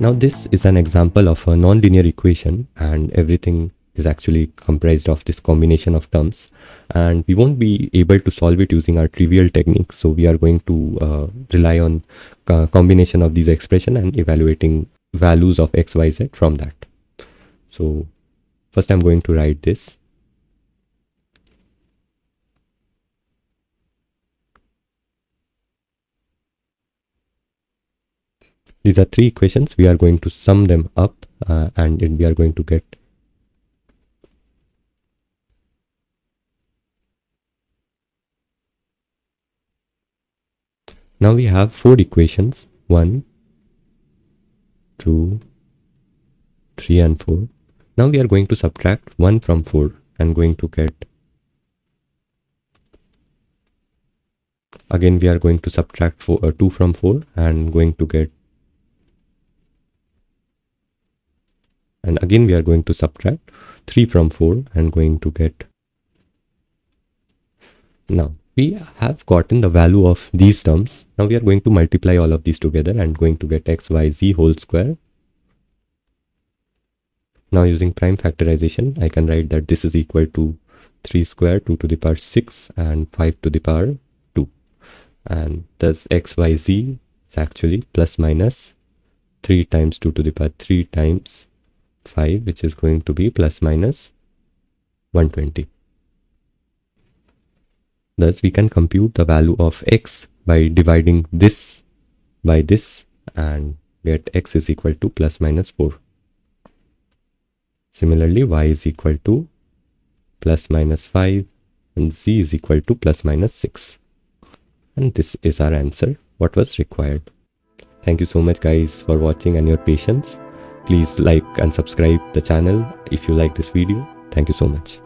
Now this is an example of a nonlinear equation, and everything is actually comprised of this combination of terms, and we won't be able to solve it using our trivial techniques. So we are going to rely on combination of these expression and evaluating values of x, y, z from that. So first I'm going to write this. These are three equations. We are going to sum them up and we are going to get now we have four equations, 1, 2, 3 and 4. Now we are going to subtract 1 from 4 and going to get, again we are going to subtract 2 from 4 and going to get, and again we are going to subtract 3 from 4 and going to get. Now we have gotten the value of these terms. Now we are going to multiply all of these together and going to get x, y, z whole square. Now using prime factorization, I can write that this is equal to 3 square, 2 to the power 6 and 5 to the power 2. And thus x, y, z is actually plus minus 3 times 2 to the power 3 times 5, which is going to be plus minus 120. Thus we can compute the value of x by dividing this by this and get x is equal to plus minus 4. Similarly, y is equal to plus minus 5 and z is equal to plus minus 6. And this is our answer, what was required. Thank you so much guys for watching and your patience. Please like and subscribe the channel if you like this video. Thank you so much.